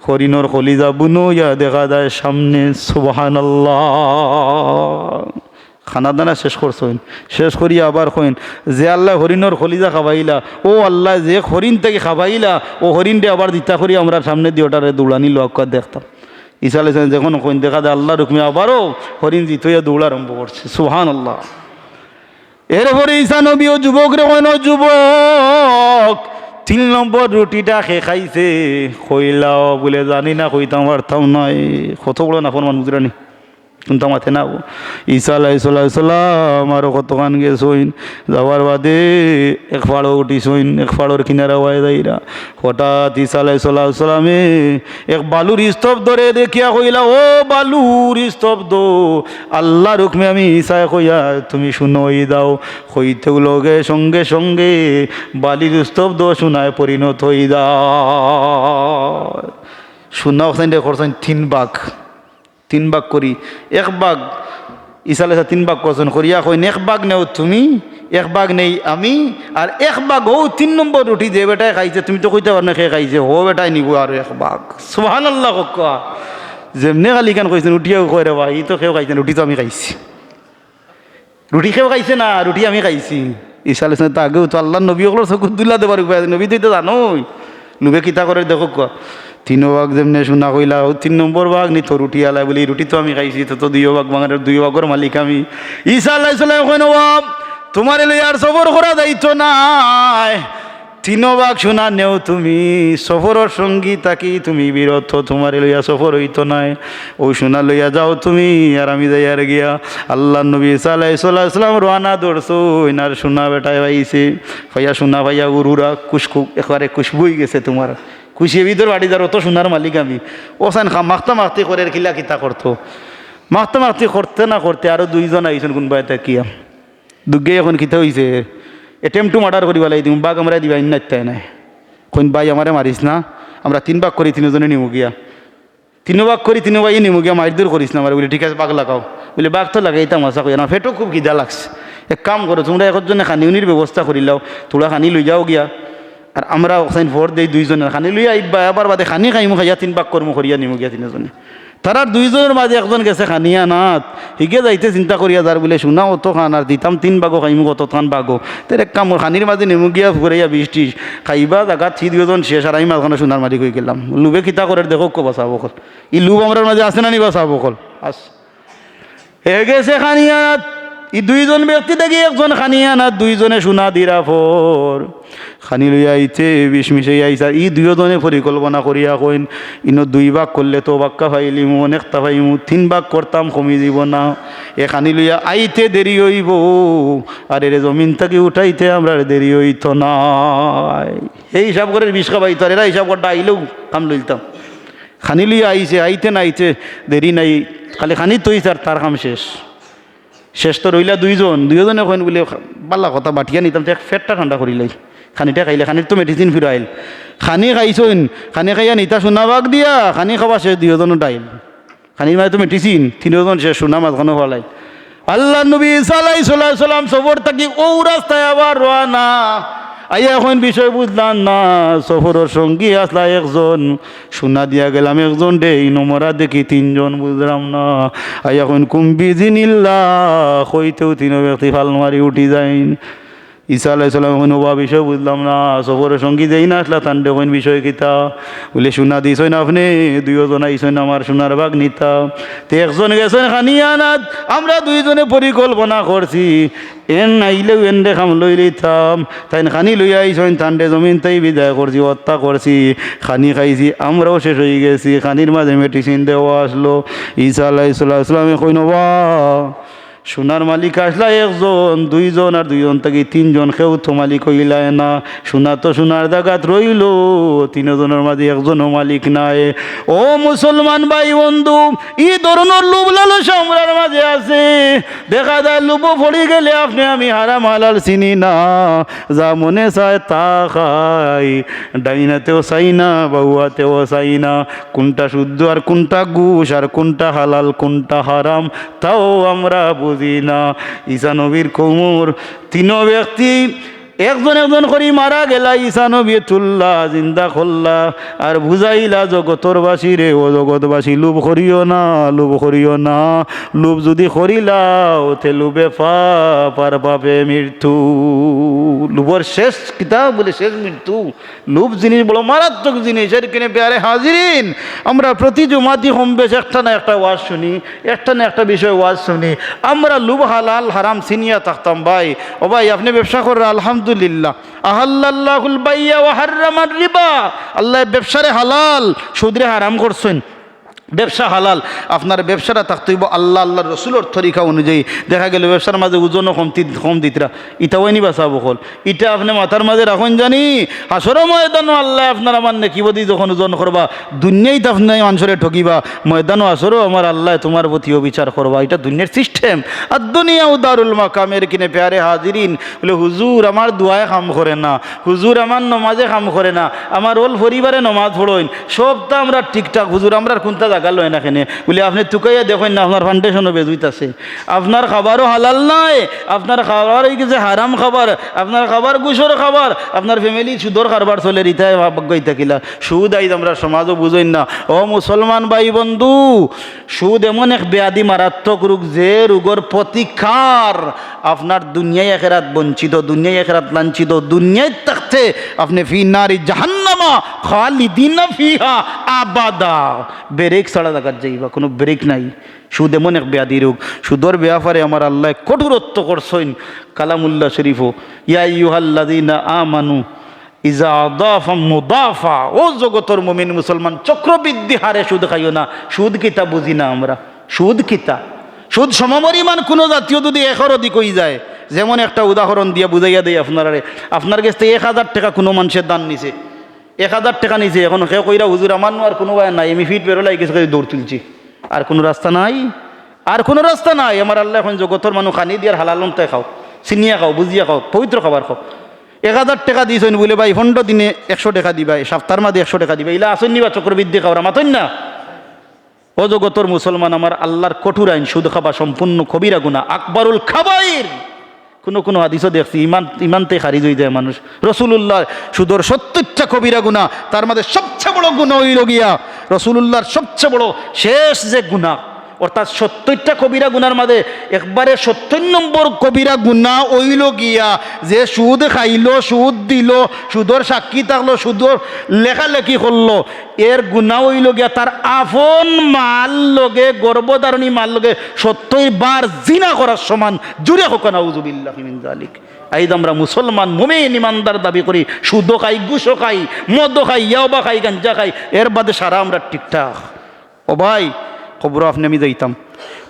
হরিণর কলিজা বুনইয়া দেখা যায় সামনে। সুবহানাল্লাহ। খানা দানা শেষ করছেন, শেষ করিয়া আবার কইন যে আল্লাহ হরিণর কলিজা খাবাইলা, ও আল্লাহ যে হরিণ থেকে খাবাইলা, ও হরিণটা আবার দিতা করি আমরা সামনে দিয়ে ওটারে দৌড়ানি লোক দেখতাম। ঈসা আলাইহিস সালাম যখন কইন দেখা যায় আল্লাহর হুকমে আবারও হরিণ জিতইয়া দৌড়া আরম্ভ করছে। সুবহানাল্লাহ। এরপরে ঈসা নবী ও যুবক রে কইন যুবক 3 নম্বর রুটিটা খেয়ে খাইছে, কইলাও বলে জানি না কইতাম পারতাম নয়। কত বড় না ফরমান বুঝরানি শুনতাম মাথে না। ঈসা আলাইহিস সালাম আরো কতখান গেছইন, যাওয়ার বাদে এক ফাড়ো উঠিছইন, এক ফাড়োর কিনারা ওয়াই যাইরা হঠাৎ ঈসা আলাইহিস সালামে এক বালুর স্তব ধরে দেখিয়া কইলা ও বালুর স্তব্ধ, আল্লাহর হুকমে আমি ঈসা কইয়া তুমি শুনোই দাও। কইতে লগে সঙ্গে সঙ্গে বালির স্তব্ধ শোনায় পরিণত হই যায়। শোনা করছেন 3 ভাগ করি, 1 ভাগ ঈসা আলাইহিস 3 ভাগ করছেন করিয়া কইন 1 ভাগ নেও তুমি, 1 ভাগ নেই আমি, আর 1 ভাগ ও 3 নম্বর রুটি যে বেটায় খাইছে তুমি তো কইতে পার না খেয়ে খাইছে, হো বেটাই নিব আর 1 ভাগ। সুবহানাল্লাহ। যেমনে খালি কান কইছেন রুটিও কই রে ভাই, ই তো খেয়েও খাইছেন, রুটি তো আমি খাইছি। রুটি খেয়েও খাইছে না, রুটি আমি খাইছি। ঈসা আলাইহিস সালাম তো আগেও তো আল্লাহ নবী ওগুলোর চকুত দুলা দেবার উপায়, নবী তুই তো জানোই লুবে কিতা করে দেখো। 3 ভাগ যেমনে শোনা কইলা, 3 নম্বর ভাগ নি তো রুটি আলাই বলি রুটি তো আমি খাইছি, তো 2 ভাগ ভাঙের 2 ভাগের মালিক আমি। ঈসা আলাইহিস সালাম কইন তোমার লই আর সবর করা যাইতো না, তিনবাগ সোনা নেও তুমি, সফরের সঙ্গী তাকি তুমি বিরত, তোমার লইয়া সফর হইতো নাই, ওই সোনা লইয়া যাও তুমি আর আমি যাই আর গিয়া। আল্লাহ নবী সাল্লাম রানা দৌড়ছো, এনার সোনা বেটায় পাইছে, ভাইয়া সোনা ভাইয়া গুরুরা কুশকু একেবারে খুশবুই গেছে তোমার, খুশি ভিতর বাড়ি যার অত সোনার মালিক আমি। ও সাইন মাখতা মাখতি করে কিলা কিতা করতো, মাখতা মাখতি করতে না করতে আরো দুইজন আইসেন কোনবা এটা কিয়া দুগে এখন কিতা হয়েছে, এটেম্প টু মার্ডার করি বলাই দিম, বাঘ আমরা দিবা ইন্নাই নাই, কোন ভাই আমারে মারিস না, আমরা 3 ভাগ করি 3জনে নিমু গিয়া, 3 ভাগ করি 3 ভাই নিমু গিয়া, মারদুর করিস না আমার বলে, ঠিক আছে বাঘ লাগাও বলে, বাঘ তো লাগাইতাম মশা করি না, ফেটও খুব খিদা লাগছে, এক কাম করো তোমরা একজনে খানিউনির ব্যবস্থা করিলাও, তোরা খানি লই যাও গিয়া, আর আমরা ওখানে ভোট দিই দুইজনের খানি লইয়া আইবা, আবার বাদে খানি খাইমু খাইয়া 3 ভাগ করমু করিয়া নিমু গিয়া 3জনে। তারা দুইজনের মাঝে একজন গেছে খানিয়া নাথ, হিগে যাইতে চিন্তা করিয়া যার বলে শোনা অত খান আর দিতাম 3 ভাগও খাইমু কত খান ভাগও, তোর এক কাম খানির মাঝে নেমু গিয়া ঘুরাইয়া 20-30 খাইবা জায়গা 2জন শেষ, আর আমি মাঝখানে সোনার মালিক হয়ে গেলাম। লুবে খিতা করে দেখো কো বাঁচাবো কল, ই লুব আমার মাঝে আছে না নি বাঁচাবো কল আস হে গেছে খানিয়া নাথ, ই 2জন ব্যক্তি দেখি একজন খানিয়া নাথ, 2জনে সোনা দিরা ফর খানি লইয়া আইতে বিষ মিশাই আইসা, ই 2জনে পরিকল্পনা করিয়া কইন ইনো 2 ভাগ করলে তো বাক্কা পাইলিমু অনেকটা পাইমু, 3 ভাগ করতাম কমি যাব না, এ খানি লইয়া আইতে দেরি হইব, আর এর জমিন থেকে উঠাইতে আমরা দেরি হইত না, এই হিসাব করে বিষ খাবাইতো, আর এরা হিসাব করতে আইলেও কাম লইতাম। খানি লইয়া আইছে, আইতে না আইতে দেরি নাই, খালি খানি তৈছে আর তার কাম শেষ, শেষ তো রইলা 2জনে কইন বলে পাল্লা কথা বাটিয়া নিতাম, তো এক ফেটটা ঠান্ডা করিলাই, খানিটা খাইলে, খানির তো মেডিসিন ফিরাইল, খানি খাইছইন, খানি খাইয়া নিতা সোনা বাগ দিয়া খানি খাবা শেষ 2জনও ডাইল, খানির মানে তো মেডিসিন 3জন শেষ, সোনা মাঝখানে ফলাই। আল্লাহ নবী সাল্লাল্লাহু সাল্লাম সফর থাকি ও রাস্তায় আবার রওনা, আইয়া এখন বিষয় বুঝলাম না, সফরের সঙ্গী আসলা একজন, সোনা দিয়া গেলাম একজন, ডে নমরা দেখি 3জন বুঝলাম না, আইয়া এখন কুম্বি জিনিল্লা হইতেও 3 ব্যক্তি ফাল মারি উঠি যাইন। ঈসা আলাইহিস সালাম এখন ওবা বিষয় বুঝলাম না, সফরের সঙ্গী যেই না আসলা তান্ডে কোন বিষয় কিতা বলে, সোনা দিছই না আপনি, 2জন আইসই না আমার সোনার বাগ নিতা, তো একজন গেছেন খানিয়া নাথ, আমরা 2জনে পরিকল্পনা করছি এন আইলেও এন দেখাম লই লইতাম, তাই খানি লইয়া আইসইন তান্ডে জমিন তাই বিদায় করছি, হত্যা করছি, খানি খাইছি, আমরাও শেষ হয়ে গেছি, খানির মাঝে মেডিসিন দেওয়া আসলো। ঈসা আলাইহিস সালামে কইন বা সোনার মালিক আসলা একজন, 2জন আর 2জন থেকে 3জন, কেউ তো মালিক হইলায় না, সোনা তো সোনার জায়গাত রইল, 3জনের মাঝে একজনও মালিক নাই। ও মুসলমান ভাই বন্ধু, ই ধরনের লোভ লালসা আমরার মাঝে আছে, দেখা যায় লোভ পড়ে গেলে আপনি আমি হারাম হালাল চিনি না, যা মনে চায় তা খাই, ডাইনাতেও চাই না বাউয়াতেও চাই না, কোনটা শুদ্ধ আর কোনটা ঘুষ, আর কোনটা হালাল কোনটা হারাম তাও আমরা বুঝি না। ঈসা নবীর কৌমর 3 ব্যক্তি একজন করি মারা গেলা, ঈসা নবী তুল্লা জিন্দা করলা আর বুঝাইলা জগতর বাসী রে, ও জগৎবাসী লোভ করিও না, লোভ করিও না, লোভ যদি করিলাও তে লোভে পাপ আর পাপে মৃত্যু, লোভর শেষ কিতাব বলে শেষ মৃত্যু। লোভ জিনিস বড় মারাত্মক জিনিস, এর কিনে পেয়ারে হাজিরিন, আমরা প্রতি জুমাতি কম বেশ একটা না একটা ওয়াজ শুনি, একটা না একটা বিষয় ওয়াজ শুনি, আমরা লোভ হালাল হারাম চিনিয়া থাকতাম। ভাই ও ভাই আপনি ব্যবসা করেন আলহামদুলিল্লাহ, আহাল্লাল্লাহুল বাইয়া ওয়া হাররামার রিবা, আল্লাহ ব্যবসারে হালাল সুদরে হারাম করছেন, ব্যবসা হালাল, আপনার ব্যবসাটা থাকতে হইব আল্লাহ আল্লাহর রসুলের তরিকা অনুযায়ী। দেখা গেল ব্যবসার মাঝে ওজনও কম দিতরা, ইটাও নি বাঁচা বকল, ইটা আপনি মাথার মাঝে রাখুন জানি, হাসর ময়দানও আল্লাহ আপনার আমার নেকিব দি যখন ওজন করবা, দুনিয়ায় তো আপনি মানুষরে ঠকিবা, ময়দানও আসরও আমার আল্লাহ তোমার প্রতিও বিচার করবা, এটা দুনিয়ার সিস্টেম। আর দুনিয়া উদারুল মাকামের কিনে পেয়ারে হাজিরিন, বলে হুজুর আমার দোয়ায় কাম করে না, হুজুর আমার নমাজে কাম করে না, আমার ওল পরিবারে নমাজ পড়ইন, সবটা আমরা ঠিকঠাক, হুজুর আমরা কোনটা জাগাল হয় না কেনে বলে, আপনি তুকাইয়া দেখেন না আপনার ফাউন্ডেশনও বেজুইতেছে, আপনার খাবারও হালাল নাই, আপনার খাবার হয়ে গেছে হারাম খাবার, আপনার খাবার গুসর খাবার, আপনার ফ্যামিলি সুদর কারবার চলে রিতায় ভাগ্যই থাকিলা, সুদ আইজ আমরা সমাজও বুঝইন না। ও মুসলমান ভাই বন্ধু, সুদ এমন এক ব্যাধি মারাত্মক রোগ, যে রোগের প্রতিকার আপনার দুনিয়ায় একেরাত বঞ্চিত, দুনিয়ায় একেরাত লাঞ্ছিত, দুনিয়ায় থাকতে আপনি ফি নারি জাহান্নামা খালিদিনা ফিহা আবাদা, ব্রেক ছাড়া দেখার যাইবা, কোনো ব্রেক নাই। সুদ এমন এক ব্যাধি রোগ, সুদর ব্যাপারে আমার আল্লাহ কঠোরত্ব করছেন কালামুল্লাহ শরীফও, ইয়া আইয়ুহাল্লাযীনা আমানু ইজা আদাফা মুদাফা। ও জগতর মুমিন মুসলমান, চক্রবৃদ্ধি হারে সুদ খাইও না। সুদ কিতা বুঝি না আমরা, সুদ কিতা? সুদ সমপরিমাণ কোনো জাতীয় যদি এখর অধিক হয়ে যায়, যেমন একটা উদাহরণ দিয়ে বুঝাইয়া দেয় আপনার কাছ থেকে 1000 টাকা কোনো মানুষের দান নিছে, 1000 টাকা নিছে, এখন কেউ কইরা হুজুর আমার আর কোনো ভয় নাই, আমি ফিট বেরোলাই কিছু দৌড় তুলছি, আর কোনো রাস্তা নাই, আর কোনো রাস্তা নাই। আমার আল্লাহ এখন জগতর মানুষ খানি দিয়ে হালালনটাই খাও, চিনিয়া খাও, বুঝিয়া খাও, পবিত্র খাবার খাও। 1000 টাকা দিয়েছেন বলে ভাই 15 দিনে 100 টাকা দিবা, সপ্তাহের মাঝে 100 টাকা দিবা, ইলা আসেন নিবা চক্রবৃদ্ধি খাওয়ার মাতন না। ও জগতর মুসলমান, আমার আল্লাহর কঠোর আইন, সুদ খাবা সম্পূর্ণ কবিরা গুনাহ, আকবরুল খাবাইর। কোনো হাদিসও দেখছি ইমানতে খারিজ হয়ে যায় মানুষ। রসুল্লাহ সুদর 70টা কবিরা গুনাহ, তার মধ্যে সবচেয়ে বড় গুনাহ হইল গিয়া রসুল্লাহর সবচেয়ে বড় শেষ যে গুনাহ, অর্থাৎ 70টা কবিরা গুনার মাঝে একবারে 70 নম্বর কবিরা গুনাহ হইল গিয়া যে সুদ খাইল, সুদ দিল, সুদর সাক্ষী থাকলো, সুদর লেখালেখি করলো, এর গুনাহ হইল গিয়া তার আপন মাল লগে, গর্ভধারণী মাল লগে 70 বার জিনা করার সমান। জুড়ে হোক নাউযুবিল্লাহি মিন যালিক। আইদ আমরা মুসলমান মুমিন ইমানদার দাবি করি, সুদও খাই, ঘুষও খাই, মদও খাই, ইয়াবা খাই, গাঞ্জা খাই, এর বাদে সারা আমরা ঠিকঠাক। ও ভাই, কবর আপনি আমি যাইতাম,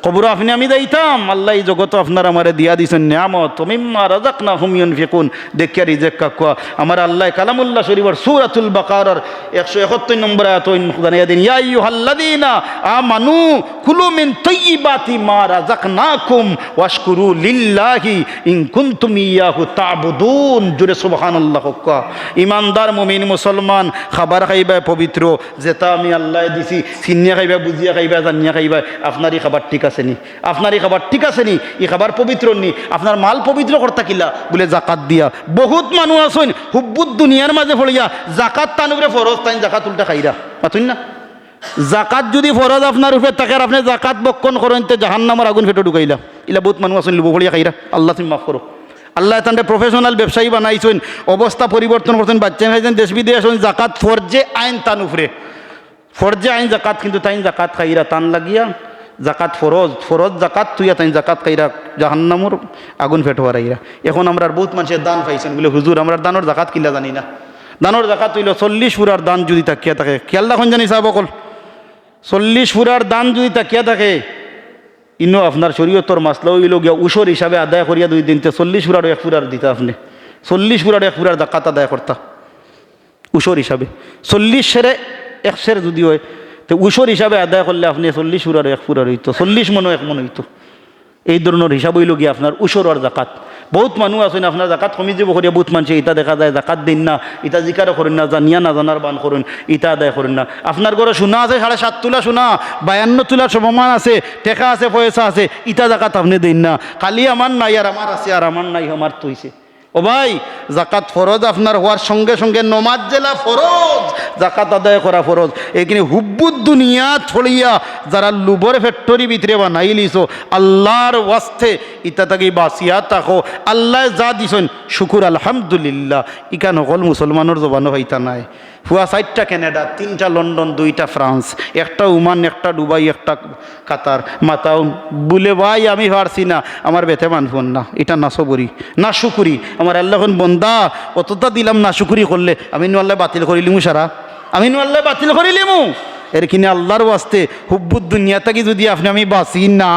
কবর আপনি আমি যাইতাম। আল্লাহ এই জগত আপনার আমারে দিয়া দিছেন নিয়ামত, মিম্মা রাযাকনাহুম ইউনফিকুন। দেখিয়া রিজেক কাকুয়া আমার আল্লাহ কালামুল্লাহ শরীফের সূরাতুল বাকারার 171 নম্বর আয়াত জানিয়ে দিন, ইয়া আইয়ুহাল্লাযীনা আমানু কুলু মিন তাইয়্যিবাতি মা রাযাকনাকুম ওয়াশকুরু লিল্লাহি ইন কুনতুম ইয়াহু তা'বুদুন। জোরে সুবহানাল্লাহ কাকুয়া। ইমানদার মুমিন মুসলমান খাবার খাইবা পবিত্র, যেটা আমি আল্লাহ দিছি, চিনিয়া খাইবা, বুঝিয়া খাইবা, জানিয়া খাইবা। আপনারই খাবার ঠিক আছে নি? আপনারই খাবার ঠিক আছে নি? এই খাবার পবিত্র নি? আপনার মাল পবিত্র করতা কিলা? বলে জাকাত দিয়া। বহুত মানুষ আছেন হুব্বুদ দুনিয়ার মাঝে পড়িয়া জাকাত তান উপরে ফরজ, তাই জাকাত উল্টা খাইরা পাতুন না। জাকাত যদি ফরজ আপনার উপরে থাকে, আপনি জাকাত বক্ষণ করেন, তে জাহান্নামের আগুন ফেটে ঢুকাইলা। ইলা বহুত মানুষ আছেন লুবো পড়িয়া খাইরা। আল্লাহ তুমি মাফ করো। আল্লাহ তান্ডে প্রফেশনাল ব্যবসায়ী বানাইছেন, অবস্থা পরিবর্তন করছেন, বাচ্চা খাইছেন, দেশ বিদেশ জাকাত ফরজে আইন তান উপরে, ফরজে আইন জাকাত, কিন্তু তাই জাকাত খাইরা টান লাগিয়া জাকাত ফরজ, ফরজ জাকাত তুইয়া তাই জাকাত খাইরা জাহান্নামর আগুন ফেটোয়ার আইরা। এখন আমরা বহুত মানুষের দান পাইছেন বলে হুজুর আমরা দানোর জাকাত কিলা জানি না। দানোর জাকাত হইল 40 ফুরার দান যদি তাকিয়া থাকে, খেয়াল রাখুন জানি সাহেব অকল, 40 ফুরার দান যদি তাকিয়া থাকে, ইনো আপনার শরীয়তর মাসলা হইল গিয়া উসর হিসাবে আদায় করিয়া 2 দিনতে 40 ফুরার 1 ফুরার দিতা। আপনি 40 ফুরার 1 ফুরার জাকাত আদায় করতা উসর হিসাবে। 40 সেরে 1 সের যদি হয়, তো উসর হিসাবে আদায় করলে আপনি 40 ফুরার 1 ফুরার হইতো, 40 মনও 1 মন হইতো। এই ধরনের হিসাব হইল গিয়ে আপনার উসর আর জাকাত। বহুত মানুষ আছেন আপনার জাকাত কমি যাব করিয়া, বহুত মানুষ ইটা দেখা যায় জাকাত দিন না, ইটা জিকারও করেন না, জানিয়া না জানার বান করেন, ইটা আদায় করেন না। আপনার ঘরে সোনা আছে 7.5 তোলা সোনা, 52 তোলার সমমান আছে, টেকা আছে, পয়সা আছে, ইটা জাকাত আপনি দিন না। খালি আমার নাই আর আমার আছে, আর আমার নাই আমার তৈছে। ও ভাই, জাকাত ফরজ আপনার হওয়ার সঙ্গে সঙ্গে নমাজ জেলা ফরজ, জাকাত আদায় করা ফরজ। এইখানে হুব্বুদ দুনিয়া ছড়িয়া যারা লুবর ফ্যাক্টরি ভিতরে বানাই লিছো, আল্লাহর ওয়াস্তে ইটা থাকি বাঁচিয়া থাকো। আল্লাহ যা দিছেন শুকুর আলহামদুলিল্লাহ। ইকা নকল মুসলমানের জবানো হইতা নাই। হুয়া 4টা কানাডা, 3টা লন্ডন, 2টা ফ্রান্স, 1টা ওমান, 1টা দুবাই, 1টা কাতার। মাতাও বলে ভাই আমি পারছি না, আমার বেতে মানফোন না, এটা না সবরি না শুকুরি। আমার আল্লাহ বন্দা অতটা দিলাম না শুকুরি করলে আমি নু আল্লাহ বাতিল করিলিমু, সারা আমি নু আল্লাহ বাতিল করিলিমু। এর কিনে আল্লাহর ওয়াস্তে হুব্বুদ দুনিয়া থাকি যদি আপনি আমি বাঁচি না,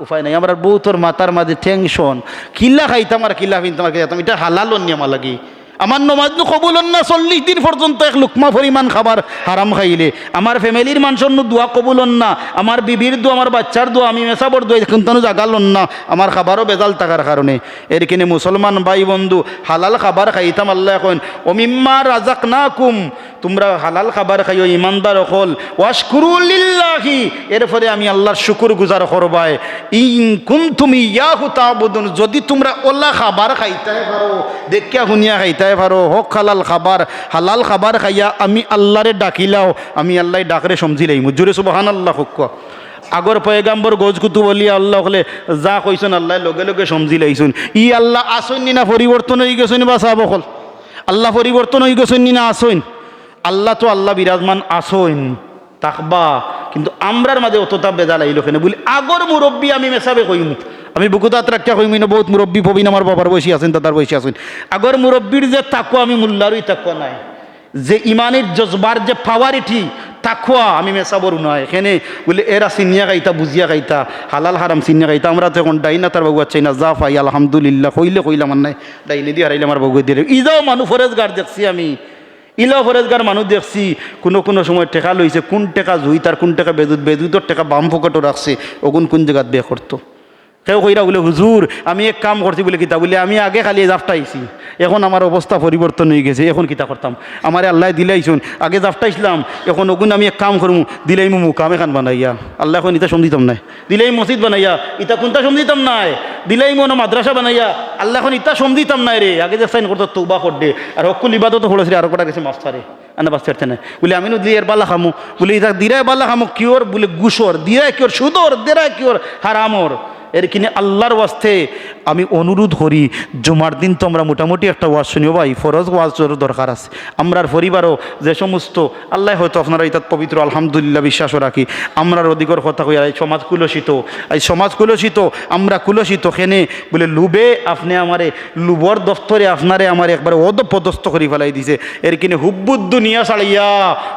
উপায় নাই। আমরা বহুতর মাথার মাঝে টেনশন, কিল্লা খাইতাম আর কিল্লা ফিনতাম আর খাইতাম, এটা হালাল নিয়মা লাগি। আমার নমাজ কবুল না, 40 দিন পর্যন্ত 1 লুকমা পরিমাণ খাবার হারাম খাইলে। আমার ফ্যামিলির মানুষের দোয়া কবুল না, আমার বিবির দোয়া, আমার বাচ্চার দোয়া, আমি মেসাবর দোয়া কিন্তু জাগাল না, আমার খাবারও বেজাল থাকার কারণে। এর কিনে মুসলমান ভাই বন্ধু হালাল খাবার খাইতাম। আল্লাহ এখন ওমিম্মা রাযাকনাকুম, তোমরা হালাল খাবার খাইও ইমানদার হল, ওয়াশকুরু লিল্লাহি, এরপরে আমি আল্লাহর শুকুর গুজার করবাই। ইন কুনতুম ইয়াহু তা'বুদুন, যদি তোমরা ওলা খাবার খাইতে পারো, দেখিয়া শুনিয়া খাইতে পারো, হক হালাল খাবার, হালাল খাবার খাইয়া আমি আল্লাহরে ডাকিলাও, আমি আল্লাহ ডাকরে সমঝিলাই। জোরে সুবহানাল্লাহ হুক্কা। আগর পয়গাম্বর গজকুতু বলিয়া আল্লাহ হলে যা কইছেন আল্লাহ লগে লগে সমঝি লাইছেন। ই আল্লাহ আসেন না পরিবর্তন হয়ে গেছেন বা সাহাব হল, আল্লাহ পরিবর্তন হয়ে গেছেন না আসেন? আল্লাহ তো আল্লাহ বিরাজমান আসেন তাকবা, কিন্তু আমরার মাঝে অতটা বেজাল আইল কেন বলি আগর মুরব্বী আমি মেসাবে কইমু, আমি বুকুত হাত রাখিয়া কইমি না বহুত মুরব্বী পবিন আমার বাবার বয়সী আছেন দাদার বয়সী আছেন আগর মুরব্বীর যে তাকুয়া আমি মোল্লারই তাকুয়া নাই যে ইমানের জজবার যে পাওয়ারিটি তাকুয়া আমি মেসাবর নয় এখানে বলে এরা সিনিয়া খাইতা বুঝিয়া খাইতা হালাল হারাম সিনিয়া খাইতা আমরা তো এখন ডাইনা তার বাবু চাই না যা পাই আলহামদুলিল্লাহ কইলে আমার নাই ডাইনি দিয়ে হারাইলে আমার বাবু দিয়ে ইজাও মানুষ ফরেজগার দেখছি আমি ইলাও ফরেজগার মানুষ দেখছি কোনো সময় টেকা লইছে কোন টেকা জুই তার কোন টেকা বেদুতর টেকা বাম পকেটও রাখছে ওগুন কোন জায়গাত বে করতো কেউ কইরা বলে হুজুর আমি এক কাম করছি বলে কিতা বলে আমি আগে খালি জাফটাইছি এখন আমার অবস্থা পরিবর্তন হয়ে গেছে এখন কিতা করতাম আমারে আল্লাহ দিলাইছুন আগে জাফটাইছিলাম এখন ওগুন আমি এক কাম করবো দিলাই মু কাম এখান বানাইয়া আল্লাহ এখন ইটা সমঝিতাম নাই দিলাই মসজিদ বানাইয়া ইটা কোনটা সমঝিতাম নাই দিলাই মনে মাদ্রাসা বানাইয়া আল্লাহ এখন ইটা সমঝিতাম নাই রে আগে যে সাইন করতো তৌবা করতে আর অকুল ইবাদত হলো আর কটা গেছে মাস্টারে আনা বাচ্চার না বলে আমি দিলে এর বাল্লা খামু বলে ইটা দিরাই বাল্লা খামু কিওর বলে গুসর দিরাই কিওর সুদর দিরাই কিওর হারামর এর কিনে আল্লাহর ওয়াস্তে আমি অনুরোধ করি জুমার দিন তো আমরা মোটামুটি একটা ওয়াজ শুনিও ভাই ফরজ ওয়াজের দরকার আছে আমরার পরিবারও যে সমস্ত আল্লাহ হয়তো আপনারা ইতাত পবিত্র আলহামদুলিল্লাহ বিশ্বাসও রাখি আমরার অধিকর কথা কই এই সমাজ কুলসিত আমরা কুলসিত খেনে বলে লুবে আপনি আমারে লুবর দফতরে আপনারে আমার একবারে অদপদস্থ করে ফেলাই দিছে এর কিনে হুব্বুদ দুনিয়া ছাড়িয়া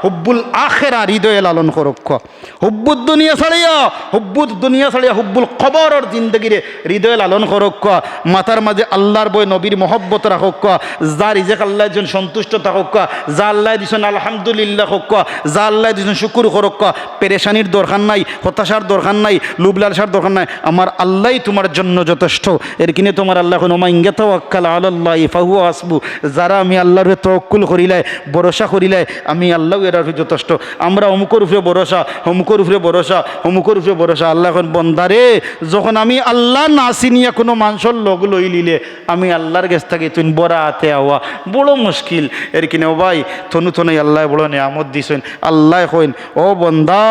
হুব্বুল আখেরা হৃদয়ে লালন করক্ষ হুব্বুদ দুনিয়া ছাড়িয়া হুব্বুল কবর জিন্দগিরে হৃদয় লালন করক মাথার মাঝে আল্লাহর বই নবীর মহব্বত রাখক যা রিজেক আল্লাহ একজন সন্তুষ্ট থাকক যা আল্লাহ দিছেন আলহামদুলিল্লাহ হোক যা আল্লাহ দিছেন শুকুর করক পেরেশানির দরকার নাই হতাশার দরকার নাই লুবলালসার দরকার নাই আমার আল্লাহই তোমার জন্য যথেষ্ট এর কিনে তোমার আল্লাহ ওমাইঙ্গা তাওয়াক্কাল আলাল্লাহি ফাহুয়া হাসবু যারা আমি আল্লাহর তাওয়াক্কুল করিলাই ভরসা করিলাই আমি আল্লাহ এর যথেষ্ট আমরা অমুকর উপরে ভরসা আল্লাহ এখন বন্দারে যখন আমি আল্লাহ না চিনিয়া কোনো মানুষের লগ লই লিলে আমি আল্লাহর কাছ থেকে তুই বড় হাতে আওয়া বড় মুশকিল এর কিনে ও ভাই থনুথনাই আল্লাহ বড় নিয়ামত দিছেন আল্লাহ কইন ও বন্দা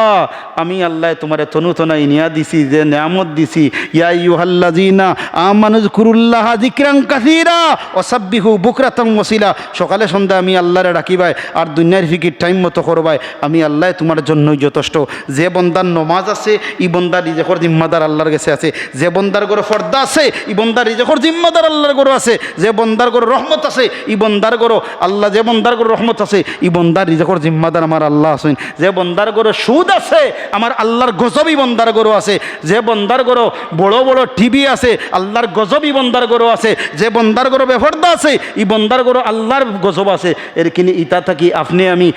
আমি আল্লাহ তোমারে থনুথনাই নিয়া দিছি যে নিয়ামত দিছি ইয়া আইয়ুহাল্লাযিনা আমানু যিকুরুল্লাহ যিকরান কাসীরা ওয়াসাব্বিহু বুকরাতান ওয়াসিলা সকালে সন্ধ্যা আমি আল্লাহরে ডাকিবাই আর দুনিয়ার ফিকির টাইম মতো করবাই আমি আল্লাহ তোমার জন্যই যথেষ্ট যে বন্দার নমাজ আছে ই বন্দার রিজেকর জিম্মাদার আল্লাহর কাছে আছে যে বন্দার গরো ফর্দা আছে ই বন্দার রিজেকর জিম্মাদার আল্লাহর গরো আছে যে বন্দার গরো রহমত আছে ই বন্দার গরো আল্লাহ যে বন্দার গরো রহমত আছে ই বন্দার রিজেকর জিম্মাদার আমার আল্লাহ আছেন যে বন্দার গরো সুদ আছে আমার আল্লাহর গজবই বন্দার গরো আছে যে বন্দার গরো বড় বড় টিভি আছে আল্লাহর গজবই বন্দার গরো আছে যে বন্দার গরো বেফর্দা আছে ই বন্দার গরো আল্লাহর গজব আছে এর কিনে ইতা থাকি আপনি আমি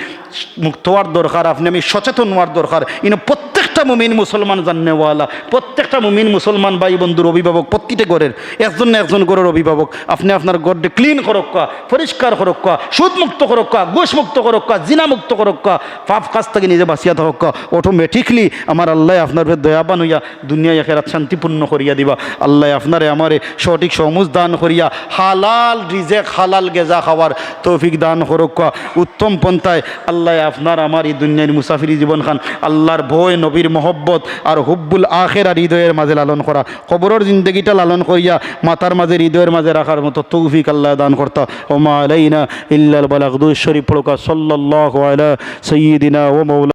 মুক্ত হওয়ার দরকার আপনি আমি সচেতন হওয়ার দরকার প্রত্যেকটা মুমিন মুসলমান জাননেওয়ালা প্রত্যেকটা মুমিন মুসলমান ভাই বন্ধুর অভিভাবক প্রত্যেকটা ঘরের একজন না একজন ঘরের অভিভাবক আপনি আপনার ঘরটি ক্লিন করক্কা পরিষ্কার করক্কা সুদ মুক্ত করক্কা ঘুষ মুক্ত করক্কা জিনা মুক্ত করক্কা পাপ কাজ থেকে নিজে বাঁচিয়া থাকা অটোমেটিকলি আমার আল্লাহ আপনার দয়াবান হইয়া দুনিয়া আখিরাত শান্তিপূর্ণ করিয়া দিবা আল্লাহ আপনারে আমারে সঠিক সমুজ দান করিয়া হালাল রিজেক হালাল গেজা খাওয়ার তৌফিক দান করক্কা উত্তম পন্থায় আল্লাহ আপনার আমার এই দুনিয়ার মুসাফিরি জীবন খান আল্লাহর ভয় নবীর মহব্বত আর হুব্বুল আখিরা হৃদয়ের মাঝে লালন করা কবরের জিন্দগিটা লালন করিয়া মাথার মাঝে হৃদয়ের মাঝে রাখার মতো তৌফিক আল্লাহ দান করতা ওমা আলাইনা ইল্লাল বালাগ দুরূদ শরীফ পড়ুকা সাল্লাল্লাহু আলা সাইয়্যিদিনা ওয়া মাওলানা